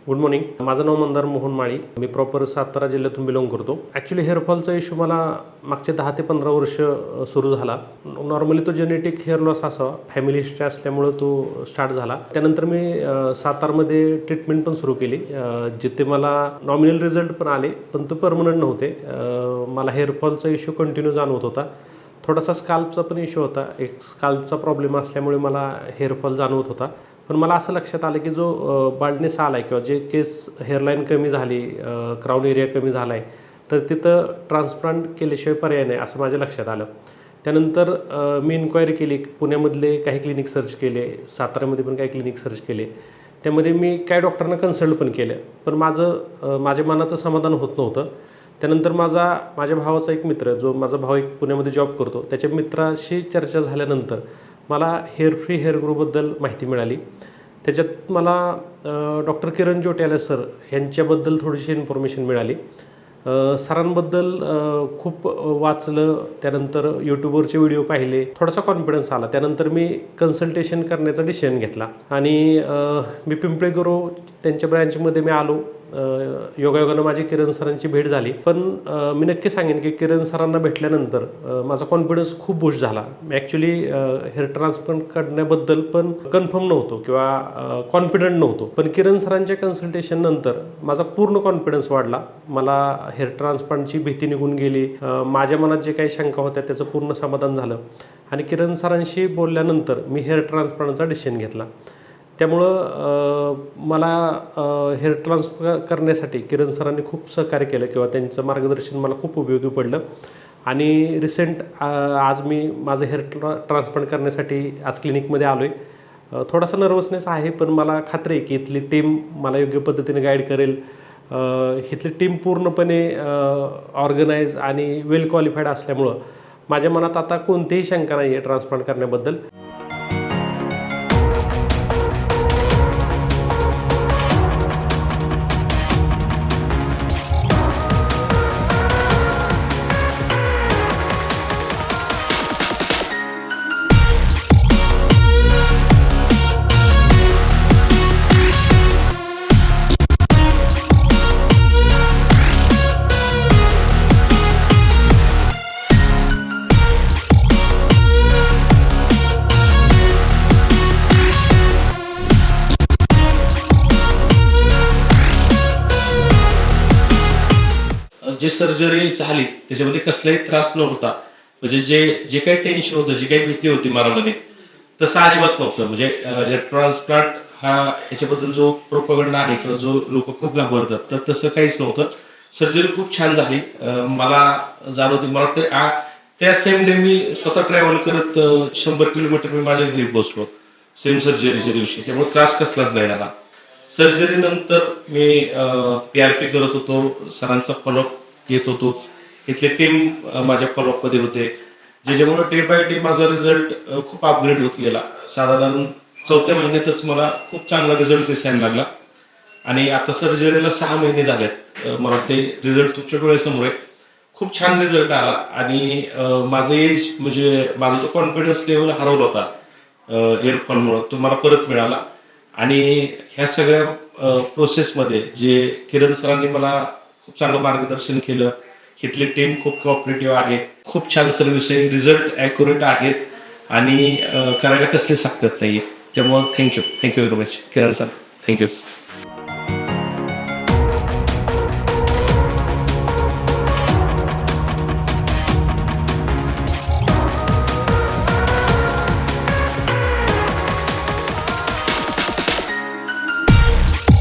Good morning. माझं नाव मंदार मोहन माळी. मी proper Satara जिल्ह्यातून belong करतो. ॲक्च्युली हेअरफॉलचा इश्यू मला मागचे 10 ते 15 वर्ष सुरू झाला. नॉर्मली तो जेनेटिक हेअर लॉस असावा, फॅमिली हिस्ट्री असल्यामुळं तो स्टार्ट झाला. त्यानंतर मी सातारमध्ये ट्रीटमेंट पण सुरू केली, जिथे मला नॉमिनल रिझल्ट पण आले, पण तो परमनंट नव्हते. मला हेअरफॉलचा इश्यू कंटिन्यू जाणवत होता. थोडासा स्काल्पचा पण इश्यू होता. एक स्काल्पचा प्रॉब्लेम असल्यामुळे मला हेअरफॉल जाणवत होता. पण मला असं लक्षात आलं की जो बाल्डनेस आला आहे किंवा जे केस हेअरलाईन कमी झाली, क्राऊन एरिया कमी झाला आहे, तर तिथं ट्रान्सप्लांट केल्याशिवाय पर्याय नाही असं माझ्या लक्षात आलं. त्यानंतर मी इन्क्वायरी केली, पुण्यामधले काही क्लिनिक सर्च केले, साताऱ्यामध्ये पण काही क्लिनिक सर्च केले. त्यामध्ये मी काही डॉक्टरांना कन्सल्ट पण केलं, पण माझ्या मनाचं समाधान होत नव्हतं. त्यानंतर माझ्या भावाचा एक मित्र, जो माझा भाऊ एक पुण्यामध्ये जॉब करतो, त्याच्या मित्राशी चर्चा झाल्यानंतर मला हेअर फ्री हेअर ग्रोबद्दल माहिती मिळाली. त्याच्यात मला डॉक्टर किरण जोट्याला सर यांच्याबद्दल थोडीशी इन्फॉर्मेशन मिळाली. सरांबद्दल खूप वाचलं, त्यानंतर यूट्यूबवरचे व्हिडिओ पाहिले, थोडासा कॉन्फिडन्स आला. त्यानंतर मी कन्सल्टेशन करण्याचा डिसिजन घेतला आणि मी पिंपळे गुरव त्यांच्या ब्रँचमध्ये मी आलो. योगायोगानं माझी किरण सरांची भेट झाली. पण मी नक्की सांगेन की किरण सरांना भेटल्यानंतर माझा कॉन्फिडन्स खूप बूस्ट झाला. मी ॲक्च्युली हेअर ट्रान्सप्लांट करण्याबद्दल पण कन्फर्म नव्हतो किंवा कॉन्फिडंट नव्हतो. पण किरण सरांच्या कन्सल्टेशननंतर माझा पूर्ण कॉन्फिडन्स वाढला. मला हेअर ट्रान्सप्लांटची भीती निघून गेली. माझ्या मनात जे काही शंका होत्या त्याचं पूर्ण समाधान झालं आणि किरण सरांशी बोलल्यानंतर मी हेअर ट्रान्सप्लांटचा डिसिजन घेतला. त्यामुळं मला हेअर ट्रान्सफर करण्यासाठी किरण सरांनी खूप सहकार्य केलं किंवा त्यांचं मार्गदर्शन मला खूप उपयोगी पडलं. आणि रिसेंट आज मी माझं हेअर ट्रान्सप्लांट करण्यासाठी आज क्लिनिकमध्ये आलो आहे. थोडासा नर्वसनेस आहे, पण मला खात्री आहे की इथली टीम मला योग्य पद्धतीने गाईड करेल. इथली टीम पूर्णपणे ऑर्गनाईज आणि वेल क्वालिफाईड असल्यामुळं माझ्या मनात आता कोणतीही शंका नाही आहे ट्रान्सप्लांट करण्याबद्दल. जी सर्जरी झाली त्याच्यामध्ये कसलाही त्रास नव्हता. म्हणजे जे काही टेन्शन होतं, जी काही भीती होती मनामध्ये, तसं अजिबात नव्हतं. म्हणजे हेअर ट्रान्सप्लांट ह्याच्याबद्दल जो प्रोपगंडा आहे किंवा जो लोक खूप घाबरतात, तर तसं काहीच नव्हतं. सर्जरी खूप छान झाली. मला जाणवते, मला वाटतं त्या सेम डे मी स्वतः ट्रॅव्हल करत 100 किलोमीटर मी माझ्या घरी बसलो सेम सर्जरीच्या दिवशी. त्यामुळे त्रास कसलाच नाही झाला. सर्जरी नंतर मी PRP करत होतो, सरांचा फॉलोअप घेत होतो. इथले टीम माझ्या फॉलोअपमध्ये होते, ज्याच्यामुळे डे बाय डे माझा रिझल्ट खूप अपग्रेड होत गेला. साधारण 4थ्या महिन्यातच मला खूप चांगला रिझल्ट दिसायला लागला आणि आता सर्जरीला 6 महिने झालेत. मला ते रिझल्ट तुमच्या डोळ्यासमोर आहे. खूप छान रिझल्ट आला आणि माझं एज, म्हणजे माझा जो कॉन्फिडन्स लेवल हरवला होता हेअरफॉलमुळं, तो मला परत मिळाला. आणि ह्या सगळ्या प्रोसेसमध्ये जे किरण सरांनी मला खूप चांगलं मार्गदर्शन केलं, इथली टीम खूप कोऑपरेटिव्ह आहे, खूप छान सर्व्हिस आहे, रिझल्ट ॲक्युरेट आहेत आणि करायला कसलीच हरकत नाही आहे. त्यामुळं थँक्यू व्हेरी मच किरण सर. थँक्यू.